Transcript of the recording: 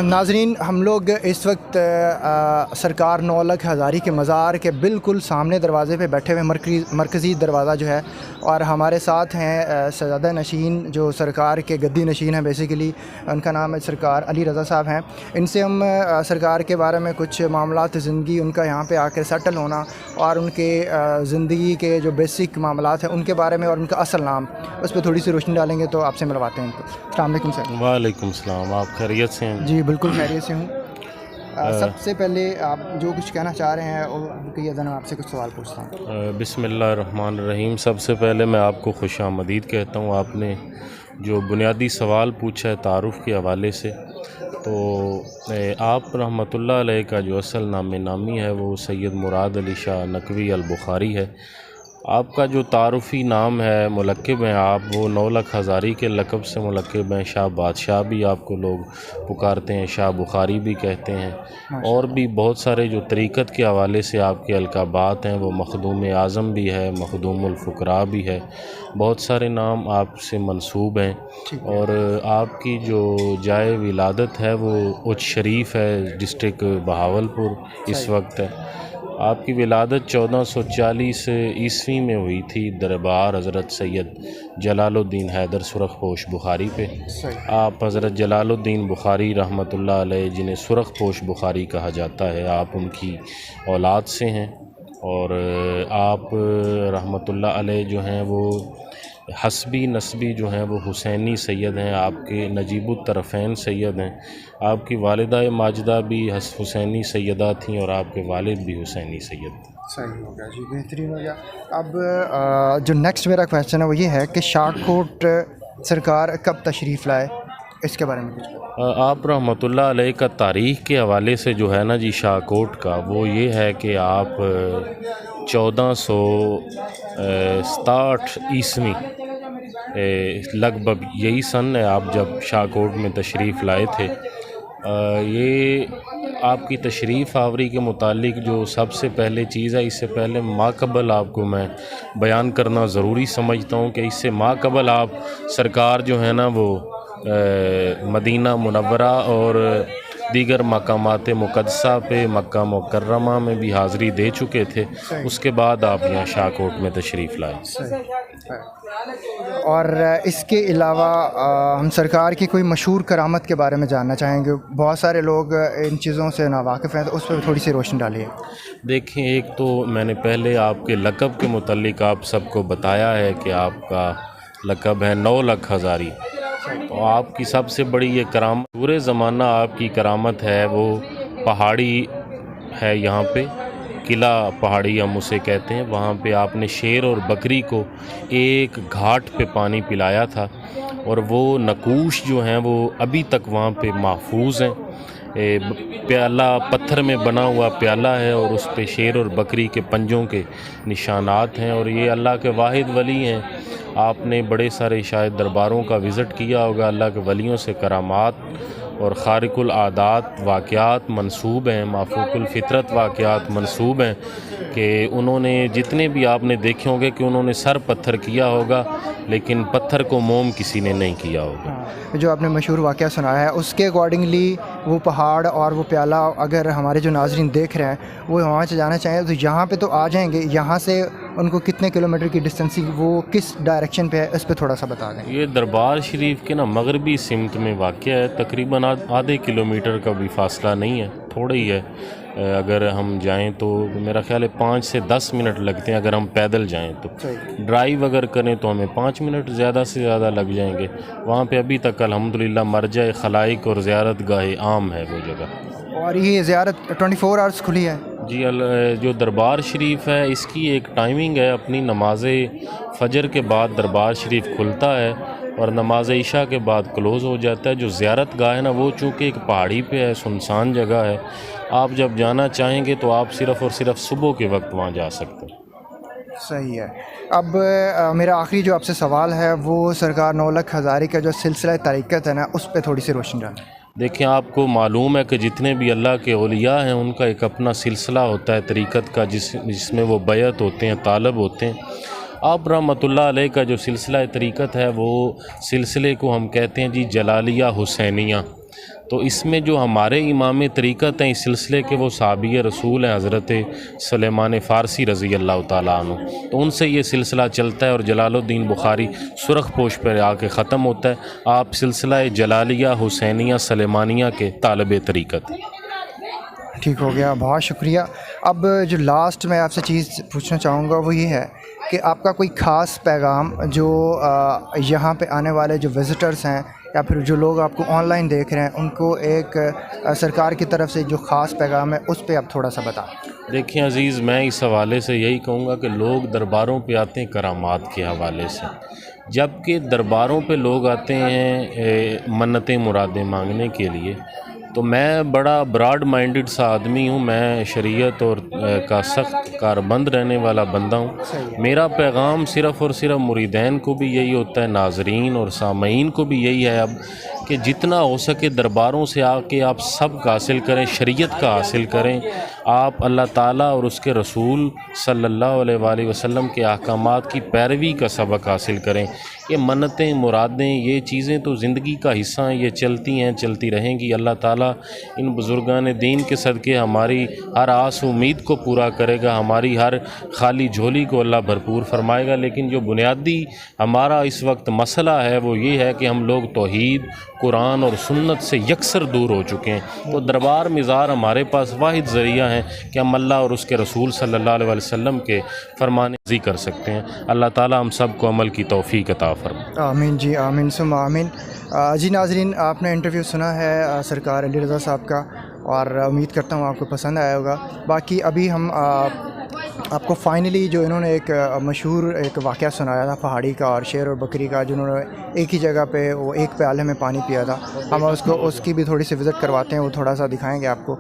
ناظرین، ہم لوگ اس وقت سرکار 9 لکھ ہزاری کے مزار کے بالکل سامنے دروازے پہ بیٹھے ہوئے، مرکزی دروازہ جو ہے، اور ہمارے ساتھ ہیں سجادہ نشین جو سرکار کے گدی نشین ہیں بیسیکلی. ان کا نام ہے سرکار علی رضا صاحب ہیں. ان سے ہم سرکار کے بارے میں کچھ معاملات زندگی، ان کا یہاں پہ آ کے سیٹل ہونا اور ان کے زندگی کے جو بیسک معاملات ہیں ان کے بارے میں اور ان کا اصل نام، اس پہ تھوڑی سی روشنی ڈالیں گے. تو آپ سے ملواتے ہیں ان کو. السلام علیکم سر. وعلیکم السلام. آپ خیریت سے ہیں؟ جی بالکل خیریت سے ہوں. سب سے پہلے آپ جو کچھ کہنا چاہ رہے ہیں اور کہیے، میں آپ سے کچھ سوال پوچھتا ہوں. بسم اللہ الرحمن الرحیم. سب سے پہلے میں آپ کو خوش آمدید کہتا ہوں. آپ نے جو بنیادی سوال پوچھا ہے تعارف کے حوالے سے، تو آپ رحمۃ اللہ علیہ کا جو اصل نام نامی ہے وہ سید مراد علی شاہ نقوی البخاری ہے. آپ کا جو تعارفی نام ہے، ملقب ہیں آپ، وہ 9 لکھ ہزاری کے لقب سے ملقب ہیں. شاہ بادشاہ بھی آپ کو لوگ پکارتے ہیں، شاہ بخاری بھی کہتے ہیں، اور بھی بہت سارے جو طریقت کے حوالے سے آپ کے القابات ہیں، وہ مخدوم اعظم بھی ہے، مخدوم الفقراء بھی ہے. بہت سارے نام آپ سے منسوب ہیں. اور آپ کی جو جائے ولادت ہے وہ اچ شریف ہے، ڈسٹرکٹ بہاولپور اس وقت ہے. آپ کی ولادت 1440 عیسوی میں ہوئی تھی دربار حضرت سید جلال الدین حیدر سرخ پوش بخاری پہ. آپ حضرت جلال الدین بخاری رحمۃ اللہ علیہ، جنہیں سرخ پوش بخاری کہا جاتا ہے، آپ ان کی اولاد سے ہیں. اور آپ رحمۃ اللہ علیہ جو ہیں وہ حسبی نسبی جو ہیں وہ حسینی سید ہیں. آپ کے نجیب الطرفین سید ہیں. آپ کی والدہ ماجدہ بھی حسینی سیدہ تھیں اور آپ کے والد بھی حسینی سید تھے. صحیح ہو گیا جی، بہترین ہو گیا. اب جو نیکسٹ میرا کویشچن ہے وہ یہ ہے کہ شاہ کوٹ سرکار کب تشریف لائے، اس کے بارے میں کچھ. آپ رحمۃ اللہ علیہ کا تاریخ کے حوالے سے جو ہے نا جی شاہ کوٹ کا، وہ یہ ہے کہ آپ 1467 عیسوی لگ بھگ یہی سن ہے آپ جب شاہ کوٹ میں تشریف لائے تھے. یہ آپ کی تشریف آوری کے متعلق جو سب سے پہلے چیز ہے، اس سے پہلے ماقبل آپ کو میں بیان کرنا ضروری سمجھتا ہوں کہ اس سے ماقبل آپ سرکار جو ہے نا وہ مدینہ منورہ اور دیگر مقامات مقدسہ پہ مکہ مکرمہ میں بھی حاضری دے چکے تھے. اس کے بعد آپ یہاں شاہ کوٹ میں تشریف لائے. اور اس کے علاوہ ہم سرکار کی کوئی مشہور کرامت کے بارے میں جاننا چاہیں گے. بہت سارے لوگ ان چیزوں سے ناواقف ہیں، تو اس پہ تھوڑی سی روشنی ڈالیے. دیکھیں، ایک تو میں نے پہلے آپ کے لقب کے متعلق آپ سب کو بتایا ہے کہ آپ کا لقب ہے 9 لکھ ہزاری. تو آپ کی سب سے بڑی یہ کرامت، پورے زمانہ آپ کی کرامت ہے، وہ پہاڑی ہے. یہاں پہ قلعہ پہاڑی ہم اسے کہتے ہیں. وہاں پہ آپ نے شیر اور بکری کو ایک گھاٹ پہ پانی پلایا تھا، اور وہ نقوش جو ہیں وہ ابھی تک وہاں پہ محفوظ ہیں. پیالہ پتھر میں بنا ہوا پیالہ ہے، اور اس پہ شیر اور بکری کے پنجوں کے نشانات ہیں. اور یہ اللہ کے واحد ولی ہیں. آپ نے بڑے سارے شاید درباروں کا وزٹ کیا ہوگا. اللہ کے ولیوں سے کرامات اور خارق العادات واقعات منسوب ہیں، مافوق الفطرت واقعات منسوب ہیں، کہ انہوں نے جتنے بھی آپ نے دیکھے ہوں گے کہ انہوں نے سر پتھر کیا ہوگا، لیکن پتھر کو موم کسی نے نہیں کیا ہوگا. جو آپ نے مشہور واقعہ سنایا ہے، اس کے اکارڈنگلی وہ پہاڑ اور وہ پیالہ، اگر ہمارے جو ناظرین دیکھ رہے ہیں وہ وہاں سے جانا چاہیں تو یہاں پہ تو آ جائیں گے. یہاں سے ان کو کتنے کلومیٹر کی ڈسٹینس، وہ کس ڈائریکشن پہ ہے، اس پہ تھوڑا سا بتا دیں. یہ دربار شریف کے نا مغربی سمت میں واقع ہے. تقریباً آدھے کلومیٹر کا بھی فاصلہ نہیں ہے، تھوڑا ہی ہے. اگر ہم جائیں تو میرا خیال ہے 5 سے 10 منٹ لگتے ہیں اگر ہم پیدل جائیں تو. ڈرائیو اگر کریں تو ہمیں 5 منٹ زیادہ سے زیادہ لگ جائیں گے. وہاں پہ ابھی تک الحمدللہ مرجع خلائق اور زیارت گاہ عام ہے وہ جگہ. اور یہ زیارت 24 آورس کھلی ہے؟ جی، جو دربار شریف ہے اس کی ایک ٹائمنگ ہے. اپنی نماز فجر کے بعد دربار شریف کھلتا ہے اور نماز عشاء کے بعد کلوز ہو جاتا ہے. جو زیارت گاہ ہے نا وہ چونکہ ایک پہاڑی پہ ہے، سنسان جگہ ہے. آپ جب جانا چاہیں گے تو آپ صرف اور صرف صبح کے وقت وہاں جا سکتے ہیں. صحیح ہے. اب میرا آخری جو آپ سے سوال ہے وہ سرکار 9 لکھ ہزاری کا جو سلسلہ طریقت ہے نا، اس پہ تھوڑی سی روشنی ڈالیں. دیکھیں، آپ کو معلوم ہے کہ جتنے بھی اللہ کے اولیاء ہیں ان کا ایک اپنا سلسلہ ہوتا ہے طریقت کا، جس میں وہ بیعت ہوتے ہیں، طالب ہوتے ہیں. آپ رحمۃ اللہ علیہ کا جو سلسلہ طریقت ہے وہ سلسلے کو ہم کہتے ہیں جی جلالیہ حسینیہ. تو اس میں جو ہمارے امام طریقت ہیں اس سلسلے کے وہ صحابی رسول ہیں حضرت سلیمان فارسی رضی اللہ تعالیٰ عنہ، تو ان سے یہ سلسلہ چلتا ہے اور جلال الدین بخاری سرخ پوش پر آ کے ختم ہوتا ہے۔ آپ سلسلہ جلالیہ حسینیہ سلیمانیہ کے طالب طریقت ہیں۔ ٹھیک ہو گیا، بہت شکریہ۔ اب جو لاسٹ میں آپ سے چیز پوچھنا چاہوں گا وہ یہ ہے کہ آپ کا کوئی خاص پیغام جو یہاں پہ آنے والے جو وزٹرز ہیں یا پھر جو لوگ آپ کو آن لائن دیکھ رہے ہیں ان کو ایک سرکار کی طرف سے جو خاص پیغام ہے اس پہ آپ تھوڑا سا بتائیں۔ دیکھیں عزیز، میں اس حوالے سے یہی کہوں گا کہ لوگ درباروں پہ آتے ہیں کرامات کے حوالے سے، جبکہ درباروں پہ لوگ آتے ہیں منتیں مرادیں مانگنے کے لیے، تو میں بڑا براڈ مائنڈڈ سا آدمی ہوں، میں شریعت اور کا سخت کاربند رہنے والا بندہ ہوں۔ میرا پیغام صرف اور صرف مریدین کو بھی یہی ہوتا ہے، ناظرین اور سامعین کو بھی یہی ہے اب کہ جتنا ہو سکے درباروں سے آ کے آپ سب کا حاصل کریں، شریعت کا حاصل کریں، آپ اللہ تعالیٰ اور اس کے رسول صلی اللہ علیہ وآلہ وسلم کے احکامات کی پیروی کا سبق حاصل کریں۔ یہ منتیں مرادیں یہ چیزیں تو زندگی کا حصہ ہیں، یہ چلتی ہیں، چلتی رہیں گی۔ اللہ تعالیٰ ان بزرگان دین کے صدقے ہماری ہر آس امید کو پورا کرے گا، ہماری ہر خالی جھولی کو اللہ بھرپور فرمائے گا۔ لیکن جو بنیادی ہمارا اس وقت مسئلہ ہے وہ یہ ہے کہ ہم لوگ توحید، قرآن اور سنت سے یکسر دور ہو چکے ہیں۔ تو دربار مزار ہمارے پاس واحد ذریعہ ہیں کہ ہم اللہ اور اس کے رسول صلی اللہ علیہ وسلم کے فرمان ازی کر سکتے ہیں۔ اللہ تعالیٰ ہم سب کو عمل کی توفیق عطا فرمائے۔ آمین جی، آمین ثم آمین۔ جی ناظرین، آپ نے انٹرویو سنا ہے سرکار علی رضا صاحب کا، اور امید کرتا ہوں آپ کو پسند آیا ہوگا۔ باقی ابھی ہم آپ کو فائنلی جو انہوں نے ایک مشہور ایک واقعہ سنایا تھا پہاڑی کا اور شیر اور بکری کا، جنہوں نے ایک ہی جگہ پہ وہ ایک پیالے میں پانی پیا تھا، ہم اس کی بھی تھوڑی سی وزٹ کرواتے ہیں، وہ تھوڑا سا دکھائیں گے آپ کو۔